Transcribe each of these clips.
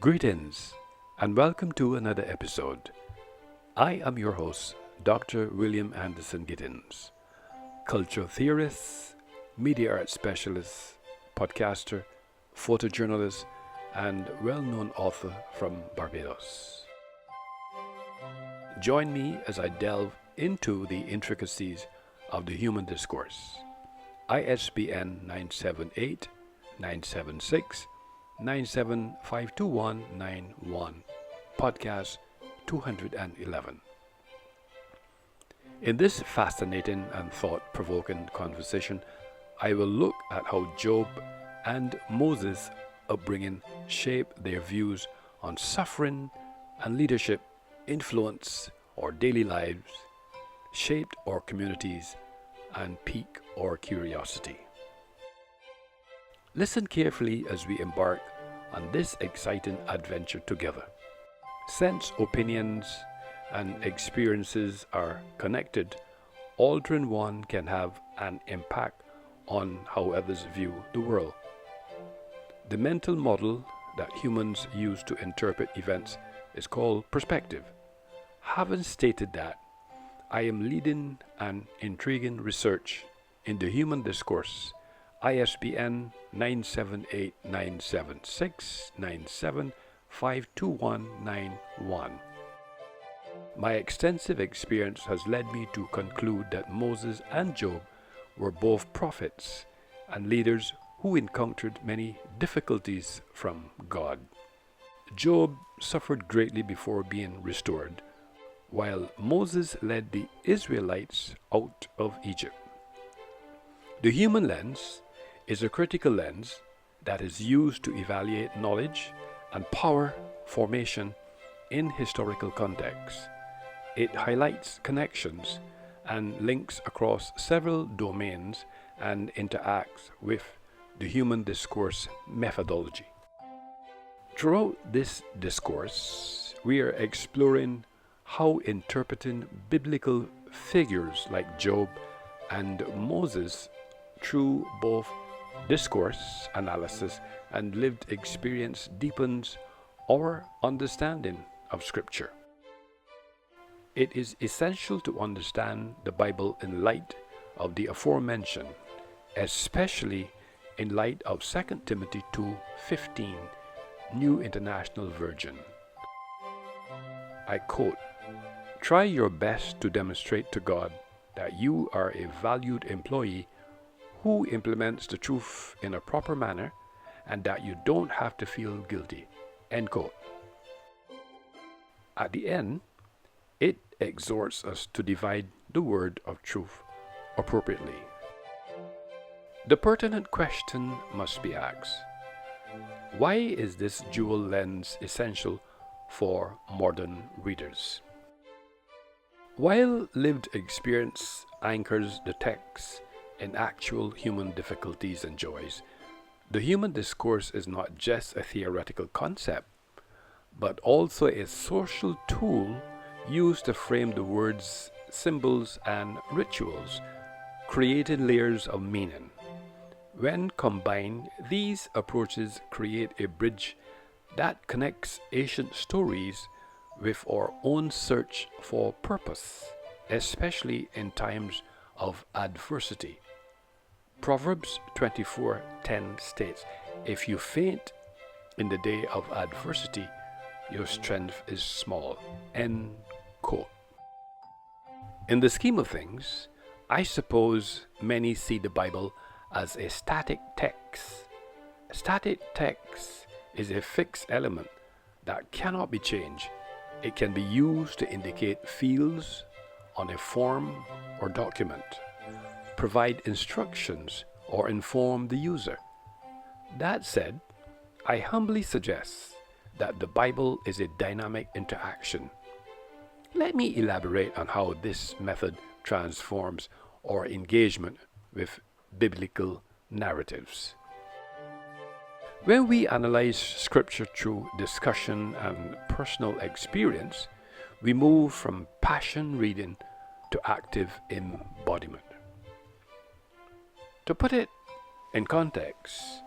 Greetings and welcome to another episode. I am your host, Dr. William Anderson Giddens, cultural theorist, media arts specialist, podcaster, photojournalist, and well-known author from Barbados. Join me as I delve into the intricacies of the human discourse. ISBN 978 976 9752191, podcast 211. In this fascinating and thought-provoking conversation, I will look at how Job and Moses' upbringing shaped their views on suffering and leadership, influence our daily lives, shaped our communities, and pique our curiosity. Listen carefully as we embark on this exciting adventure together. Since opinions and experiences are connected, altering one can have an impact on how others view the world. The mental model that humans use to interpret events is called perspective. Having stated that, I am leading an intriguing research in the human discourse, ISBN 978-976-9752191. My extensive experience has led me to conclude that Moses and Job were both prophets and leaders who encountered many difficulties from God. Job suffered greatly before being restored, while Moses led the Israelites out of Egypt. The human lens is a critical lens that is used to evaluate knowledge and power formation in historical contexts. It highlights connections and links across several domains and interacts with the human discourse methodology. Throughout this discourse, we are exploring how interpreting biblical figures like Job and Moses through both discourse analysis and lived experience deepens our understanding of Scripture. It is essential to understand the Bible in light of the aforementioned, especially in light of 2 Timothy 2:15, New International Version. I quote, "Try your best to demonstrate to God that you are a valued employee who implements the truth in a proper manner and that you don't have to feel guilty." End quote. At the end, it exhorts us to divide the word of truth appropriately. The pertinent question must be asked: why is this dual lens essential for modern readers? While lived experience anchors the text in actual human difficulties and joys, the human discourse is not just a theoretical concept, but also a social tool used to frame the words, symbols, and rituals, creating layers of meaning. When combined, these approaches create a bridge that connects ancient stories with our own search for purpose, especially in times of adversity. Proverbs 24:10 states, "If you faint in the day of adversity, your strength is small." End quote. In the scheme of things, I suppose many see the Bible as a static text. A static text is a fixed element that cannot be changed. It can be used to indicate fields on a form or document, provide instructions, or inform the user. That said, I humbly suggest that the Bible is a dynamic interaction. Let me elaborate on how this method transforms our engagement with biblical narratives. When we analyze Scripture through discussion and personal experience, we move from passion reading to active embodiment. To put it in context,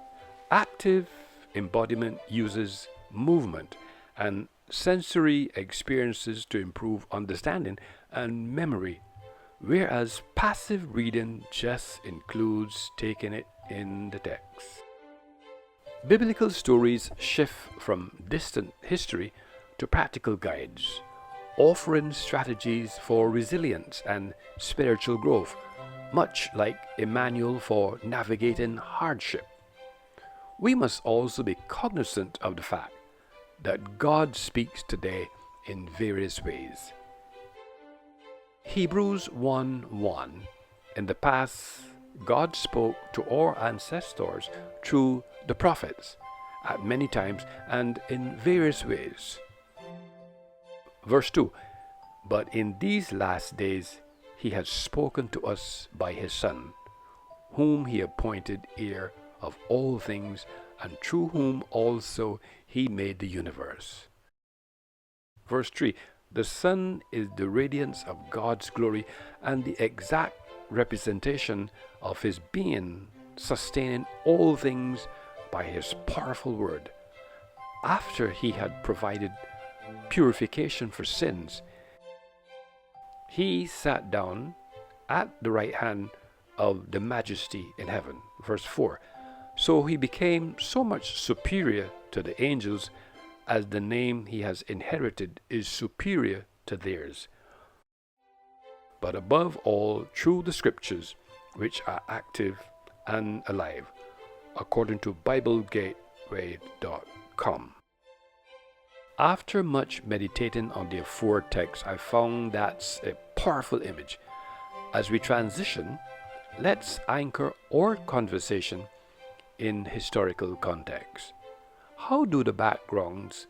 active embodiment uses movement, and sensory experiences to improve understanding and memory, whereas passive reading just includes taking it in the text. Biblical stories shift from distant history to practical guides, offering strategies for resilience and spiritual growth, much like a manual for navigating hardship. We must also be cognizant of the fact that God speaks today in various ways. Hebrews 1:1. In the past, God spoke to our ancestors through the prophets at many times and in various ways. Verse 2. But in these last days he has spoken to us by his Son, whom he appointed heir of all things, and through whom also he made the universe. Verse 3. The Son is the radiance of God's glory and the exact representation of his being, sustaining all things by his powerful word. After he had provided purification for sins, he sat down at the right hand of the Majesty in heaven. Verse 4. So he became so much superior to the angels as the name he has inherited is superior to theirs. But above all, through the scriptures, which are active and alive, according to BibleGateway.com. After much meditating on the aforementioned text, I found that's a powerful image. As we transition, let's anchor our conversation in historical context. How do the backgrounds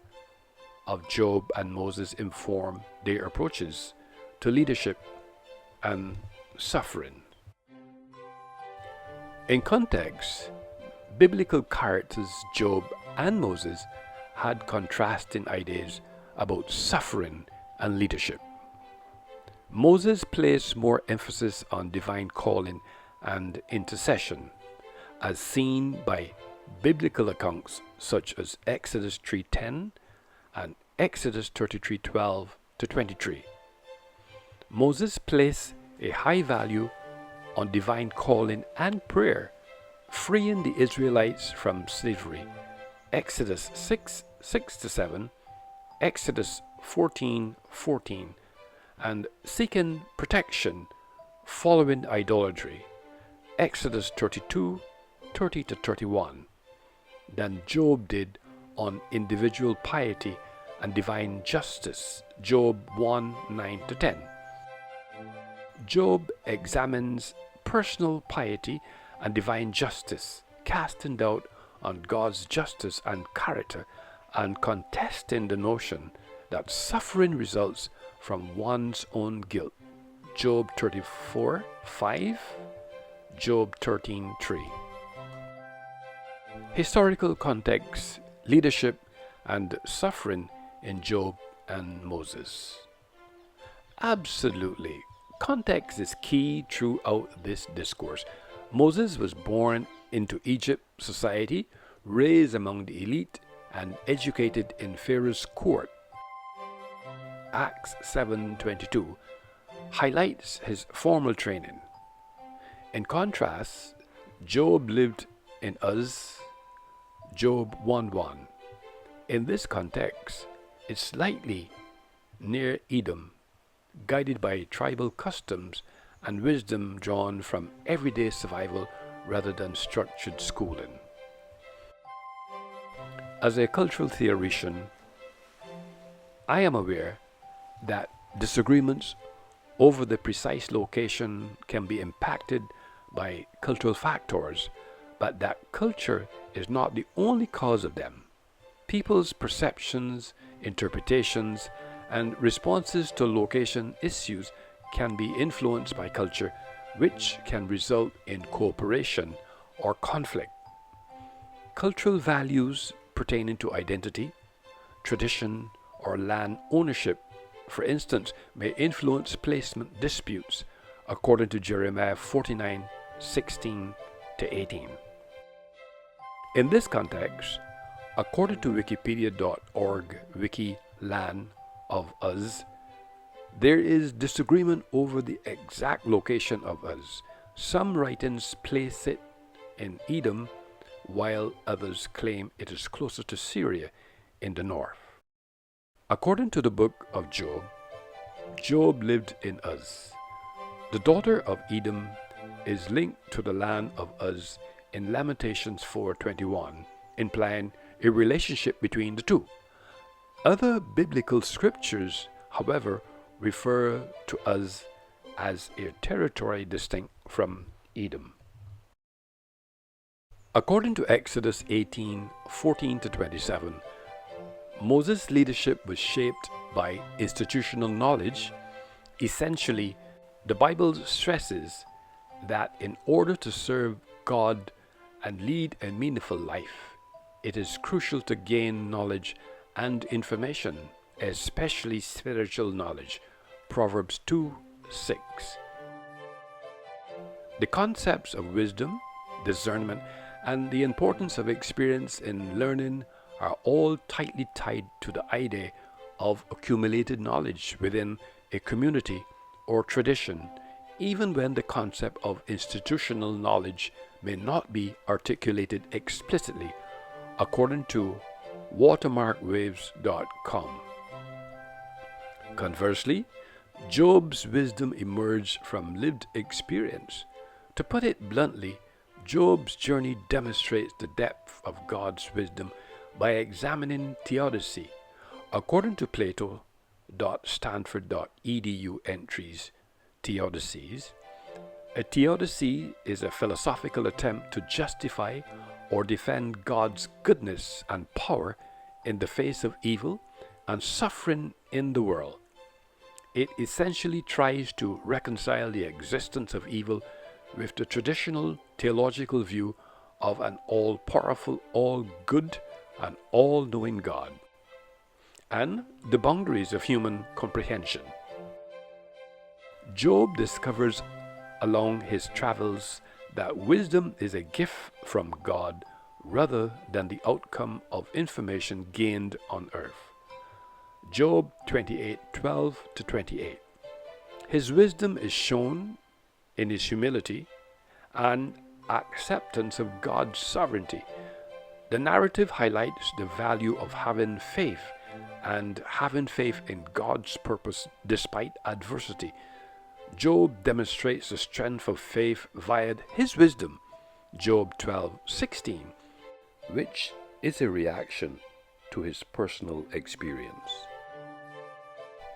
of Job and Moses inform their approaches to leadership and suffering? In context, biblical characters Job and Moses had contrasting ideas about suffering and leadership. Moses placed more emphasis on divine calling and intercession, as seen by biblical accounts such as Exodus 3:10 and Exodus 33:12-23. Moses placed a high value on divine calling and prayer, freeing the Israelites from slavery. Exodus 6:6-7, Exodus 14:14, and seeking protection following idolatry. Exodus 32:30-31. Than Job did on individual piety and divine justice. Job 1:9-10. Job examines personal piety and divine justice, casting doubt on God's justice and character, and contesting the notion that suffering results from one's own guilt. Job 34:5, Job 13:3. Historical context, leadership, and suffering in Job and Moses. Absolutely. Context is key throughout this discourse. Moses was born into Egypt society, raised among the elite, and educated in Pharaoh's court. Acts 7:22 highlights his formal training. In contrast, Job lived in Uz, Job 1:1. In this context, it's likely near Edom, guided by tribal customs and wisdom drawn from everyday survival rather than structured schooling. As a cultural theoretician, I am aware that disagreements over the precise location can be impacted by cultural factors, but that culture is not the only cause of them. People's perceptions, interpretations, and responses to location issues can be influenced by culture, which can result in cooperation or conflict. Cultural values pertaining to identity, tradition, or land ownership, for instance, may influence placement disputes, according to Jeremiah 49:16-18. In this context, According to wikipedia.org wikilan of Uz, there is disagreement over the exact location of Uz. Some writings place it in Edom, while others claim it is closer to Syria in the north. According to the book of Job, Job lived in Uz. The daughter of Edom is linked to the land of Uz in Lamentations 4:21, implying a relationship between the two. Other biblical scriptures, however, refer to Uz as a territory distinct from Edom. According to Exodus 18:14-27, Moses' leadership was shaped by institutional knowledge. Essentially, the Bible stresses that in order to serve God and lead a meaningful life, it is crucial to gain knowledge and information, especially spiritual knowledge. Proverbs 2:6. The concepts of wisdom, discernment, and the importance of experience in learning are all tightly tied to the idea of accumulated knowledge within a community or tradition, even when the concept of institutional knowledge may not be articulated explicitly, according to watermarkwaves.com. Conversely, Job's wisdom emerged from lived experience. To put it bluntly, Job's journey demonstrates the depth of God's wisdom by examining theodicy. According to Plato.stanford.edu entries, theodicies, a theodicy is a philosophical attempt to justify or defend God's goodness and power in the face of evil and suffering in the world. It essentially tries to reconcile the existence of evil with the traditional theological view of an all-powerful, all-good, and all-knowing God, and the boundaries of human comprehension. Job discovers along his travels that wisdom is a gift from God rather than the outcome of information gained on earth. Job 28:12-28. His wisdom is shown in his humility and acceptance of God's sovereignty. The narrative highlights the value of having faith and having faith in God's purpose despite adversity. Job demonstrates the strength of faith via his wisdom, Job 12:16, which is a reaction to his personal experience.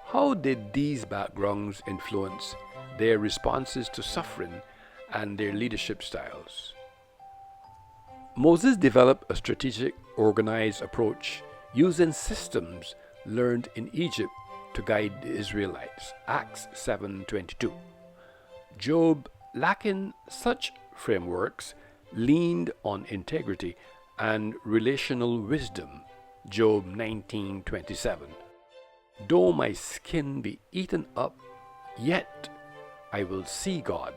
How did these backgrounds influence their responses to suffering and their leadership styles? Moses developed a strategic, organized approach using systems learned in Egypt to guide the Israelites. Acts 7:22. Job, lacking such frameworks, leaned on integrity and relational wisdom. Job 19:27. Though my skin be eaten up, yet I will see God.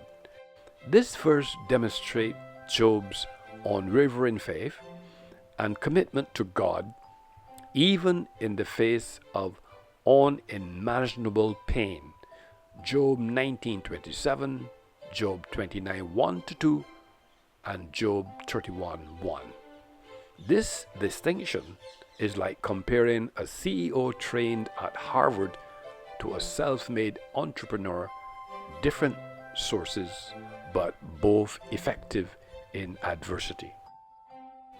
This verse demonstrates Job's unwavering faith and commitment to God, even in the face of unimaginable pain. Job 19:27, Job 29:1-2, and Job 31:1. This distinction is like comparing a CEO trained at Harvard to a self-made entrepreneur, different sources, but both effective in adversity.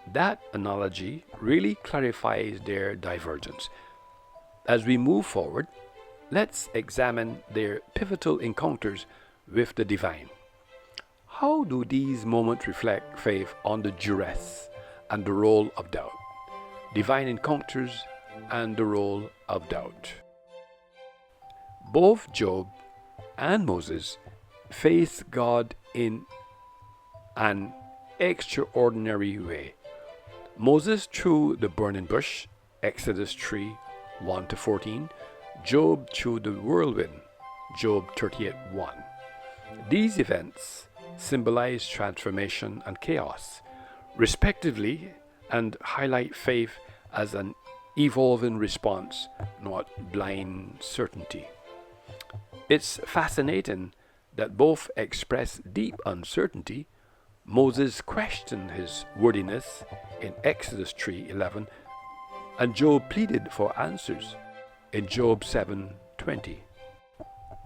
That analogy really clarifies their divergence. As we move forward, let's examine their pivotal encounters with the divine. How do these moments reflect faith under duress and the role of doubt? Divine encounters and the role of doubt. Both Job and Moses face God in an extraordinary way. Moses through the burning bush, Exodus 3:1-14, Job through the whirlwind, Job 38:1. These events symbolize transformation and chaos, respectively, and highlight faith as an evolving response, not blind certainty. It's fascinating that both express deep uncertainty. Moses questioned his worthiness in Exodus 3:11, and Job pleaded for answers in Job 7:20.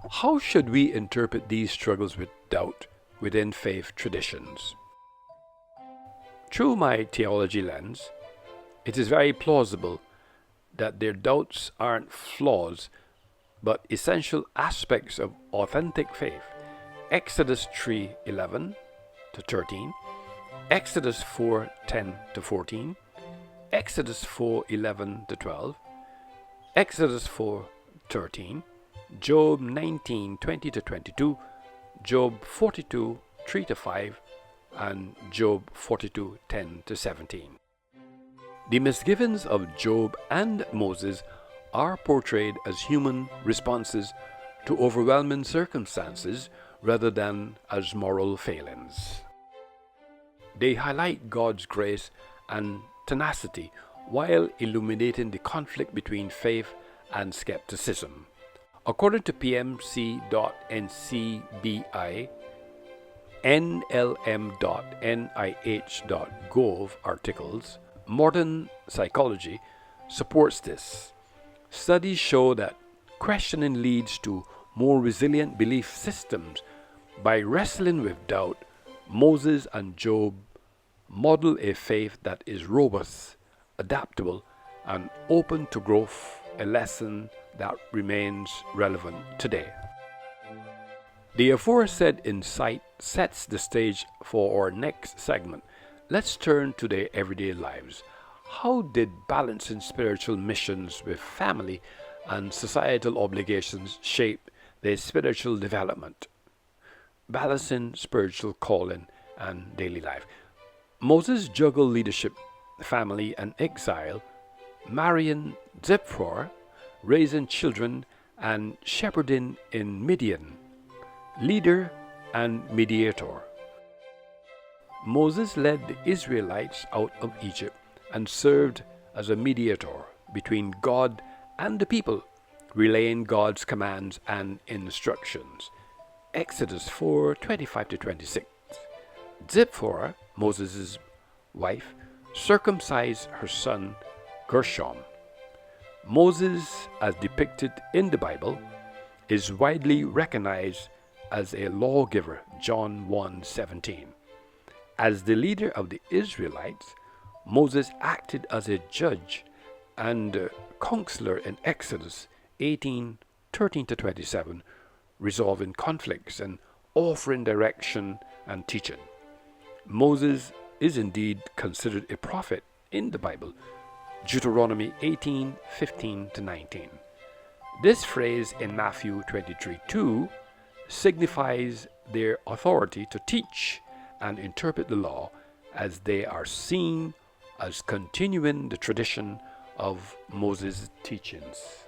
How should we interpret these struggles with doubt within faith traditions? Through my theology lens, it is very plausible that their doubts aren't flaws but essential aspects of authentic faith. Exodus 3:11 to 13, Exodus 4:10 to 14, Exodus 4:11 to 12, Exodus 4:13, Job 19:20 to 22, Job 42:3 to 5, and Job 42:10 to 17. The misgivings of Job and Moses are portrayed as human responses to overwhelming circumstances rather than as moral failings. They highlight God's grace and tenacity while illuminating the conflict between faith and skepticism. According to PMC.NCBI, NLM.NIH.gov articles, modern psychology supports this. Studies show that questioning leads to more resilient belief systems. By wrestling with doubt, Moses and Job model a faith that is robust, adaptable, and open to growth, a lesson that remains relevant today. The aforesaid insight sets the stage for our next segment. Let's turn to their everyday lives. How did balancing spiritual missions with family and societal obligations shape their spiritual development? Balancing spiritual calling and daily life. Moses juggled leadership, family, and exile, marrying Zipporah, raising children, and shepherding in Midian. Leader and mediator. Moses led the Israelites out of Egypt and served as a mediator between God and the people, relaying God's commands and instructions. Exodus 4:25 to 26. Zipporah, Moses' wife, circumcised her son Gershom. Moses, as depicted in the Bible, is widely recognized as a lawgiver, John 1:17. As the leader of the Israelites, Moses acted as a judge and counselor in Exodus 18:13 to 27, resolving conflicts and offering direction and teaching. Moses is indeed considered a prophet in the Bible, Deuteronomy 18:15 to 19. This phrase in Matthew 23:2 signifies their authority to teach and interpret the law, as they are seen as continuing the tradition of Moses' teachings.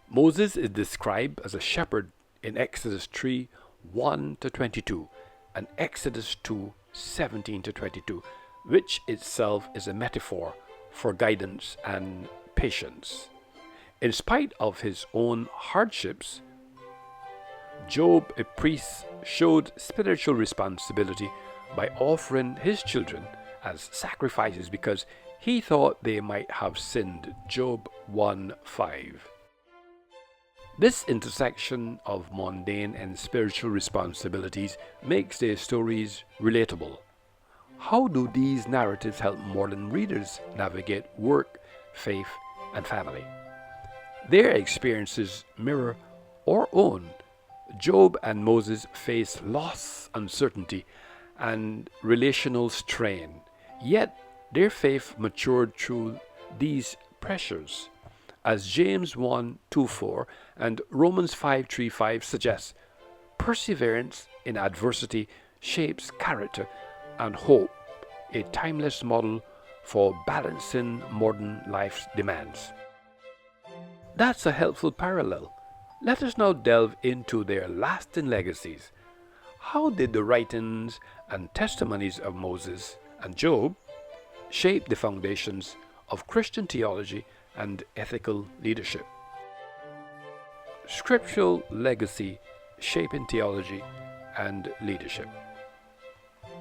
Moses is described as a shepherd in Exodus 3:1 to 22 and Exodus 2:17 to 22, which itself is a metaphor for guidance and patience. In spite of his own hardships, Job, a priest, showed spiritual responsibility by offering his children as sacrifices because he thought they might have sinned. Job 1:5. This intersection of mundane and spiritual responsibilities makes their stories relatable. How do these narratives help modern readers navigate work, faith, and family? Their experiences mirror our own. Job and Moses faced loss, uncertainty, and relational strain, yet their faith matured through these pressures. As James 1:2-4 and Romans 5:3-5 suggest, perseverance in adversity shapes character and hope, a timeless model for balancing modern life's demands. That's a helpful parallel. Let us now delve into their lasting legacies. How did the writings and testimonies of Moses and Job shaped the foundations of Christian theology and ethical leadership. Scriptural legacy shaping theology and leadership.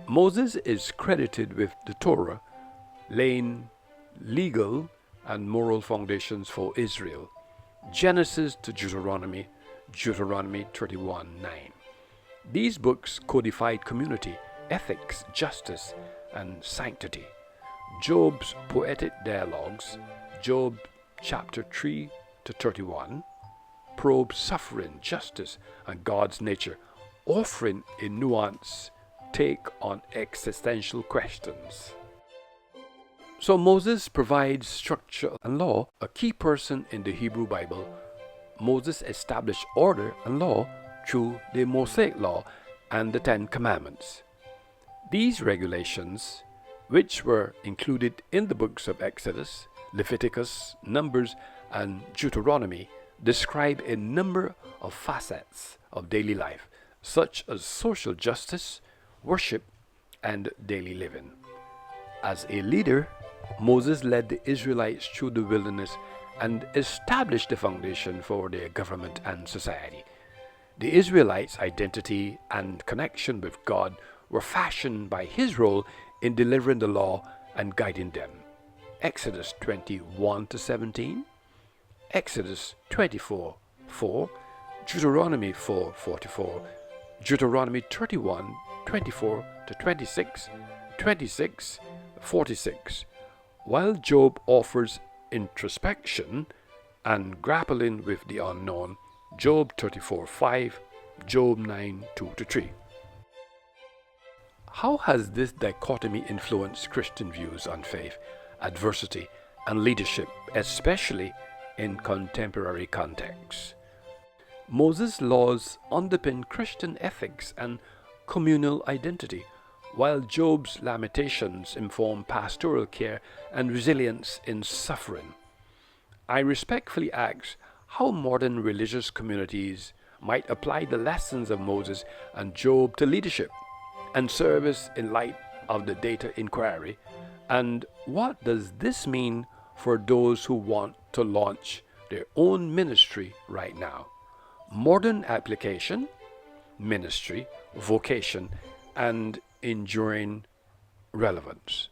Moses is credited with the Torah, laying legal and moral foundations for Israel. Genesis to Deuteronomy, Deuteronomy 31:9. These books codified community, ethics, justice, and sanctity. Job's poetic dialogues, Job chapter 3 to 31, probe suffering, justice, and God's nature, offering a nuanced take on existential questions. So Moses provides structure and law, a key person in the Hebrew Bible. Moses established order and law through the Mosaic Law and the Ten Commandments. These regulations, which were included in the books of Exodus, Leviticus, Numbers, and Deuteronomy, describe a number of facets of daily life, such as social justice, worship, and daily living. As a leader, Moses led the Israelites through the wilderness and established the foundation for their government and society. The Israelites' identity and connection with God were fashioned by his role in delivering the law and guiding them. Exodus 21-17, Exodus 24:4, Deuteronomy 4:44, Deuteronomy 31:24-26, 26:46. While Job offers introspection and grappling with the unknown, Job 34:5, Job 9:2-3. How has this dichotomy influenced Christian views on faith, adversity, and leadership, especially in contemporary contexts? Moses' laws underpin Christian ethics and communal identity, while Job's lamentations inform pastoral care and resilience in suffering. I respectfully ask how modern religious communities might apply the lessons of Moses and Job to leadership and service in light of the data inquiry, and what does this mean for those who want to launch their own ministry right now? Modern application, ministry, vocation, and enduring relevance.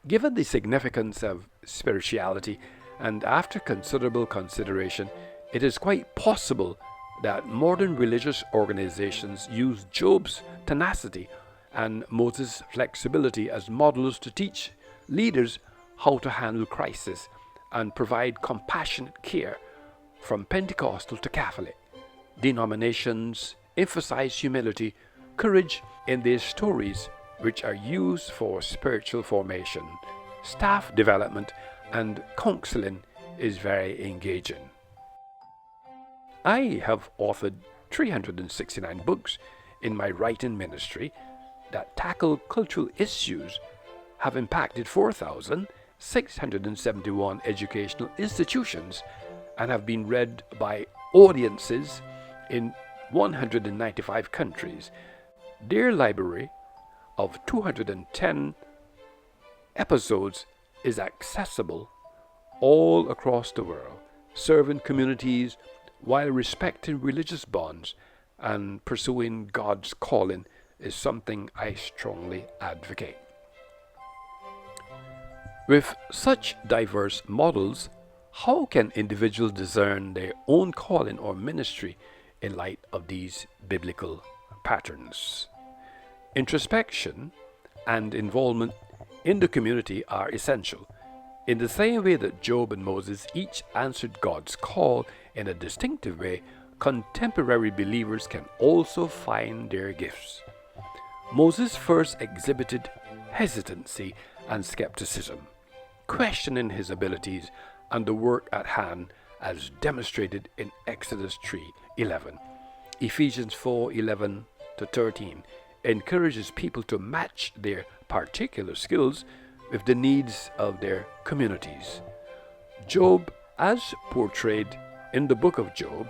Given the significance of spirituality, and after considerable consideration, it is quite possible that modern religious organizations use Job's tenacity and Moses' flexibility as models to teach leaders how to handle crisis and provide compassionate care. From Pentecostal to Catholic, denominations emphasize humility, courage in their stories, which are used for spiritual formation. Staff development and counseling is very engaging. I have authored 369 books in my writing ministry that tackle cultural issues, have impacted 4,671 educational institutions, and have been read by audiences in 195 countries. Their library of 210 episodes is accessible all across the world, serving communities while respecting religious bonds and pursuing God's calling is something I strongly advocate. With such diverse models, how can individuals discern their own calling or ministry in light of these biblical patterns? Introspection and involvement in the community are essential. In the same way that Job and Moses each answered God's call in a distinctive way, contemporary believers can also find their gifts. Moses first exhibited hesitancy and skepticism, questioning his abilities and the work at hand as demonstrated in Exodus 3:11. Ephesians 4:11-13 encourages people to match their particular skills with the needs of their communities. Job, as portrayed in the book of Job,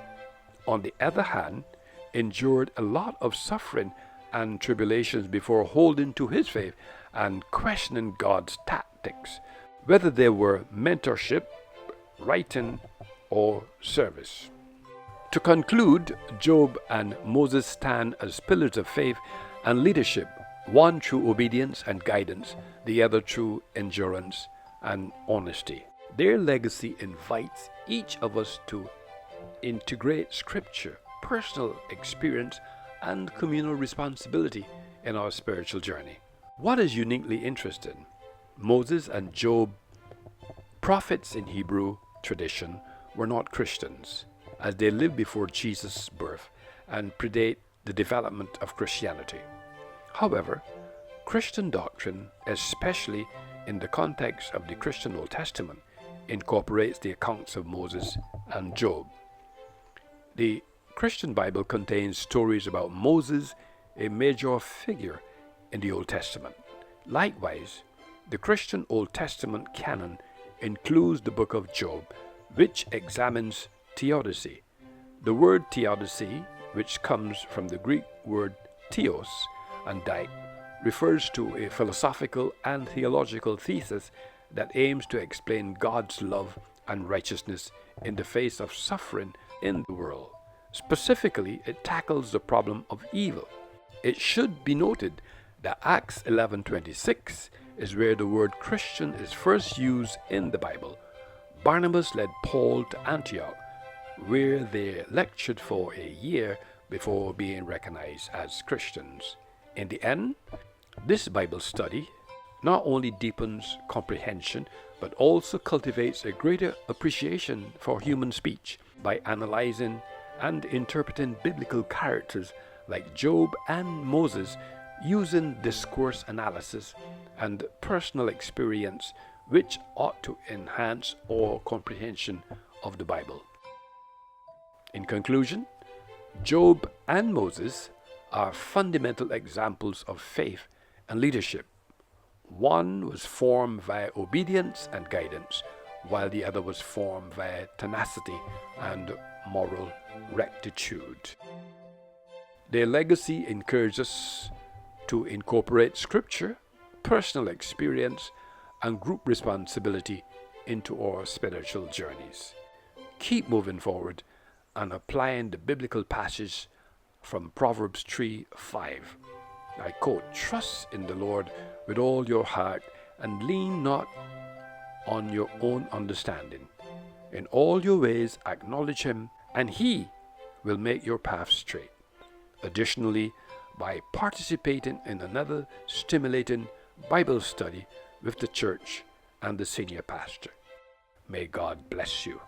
on the other hand, endured a lot of suffering and tribulations before holding to his faith and questioning God's tactics, whether they were mentorship, writing, or service. To conclude, Job and Moses stand as pillars of faith and leadership, one through obedience and guidance, the other through endurance and honesty. Their legacy invites each of us to integrate scripture, personal experience, and communal responsibility in our spiritual journey. What is uniquely interesting, Moses and Job, prophets in Hebrew tradition, were not Christians, as they lived before Jesus' birth and predate the development of Christianity. However, Christian doctrine, especially in the context of the Christian Old Testament, incorporates the accounts of Moses and Job. The Christian Bible contains stories about Moses, a major figure in the Old Testament. Likewise, the Christian Old Testament canon includes the book of Job, which examines theodicy. The word theodicy, which comes from the Greek word theos and dike, refers to a philosophical and theological thesis that aims to explain God's love and righteousness in the face of suffering in the world. Specifically, it tackles the problem of evil. It should be noted that Acts 11:26 is where the word Christian is first used in the Bible. Barnabas led Paul to Antioch, where they lectured for a year before being recognized as Christians. In the end, this Bible study not only deepens comprehension, but also cultivates a greater appreciation for human speech by analyzing and interpreting biblical characters like Job and Moses using discourse analysis and personal experience, which ought to enhance our comprehension of the Bible. In conclusion, Job and Moses are fundamental examples of faith and leadership. One was formed via obedience and guidance, while the other was formed via tenacity and moral rectitude. Their legacy encourages us to incorporate scripture, personal experience, and group responsibility into our spiritual journeys. Keep moving forward and applying the biblical passage from Proverbs 3:5. I quote, "Trust in the Lord with all your heart and lean not on your own understanding. In all your ways acknowledge him, and he will make your path straight." Additionally, by participating in another stimulating Bible study with the church and the senior pastor. May God bless you.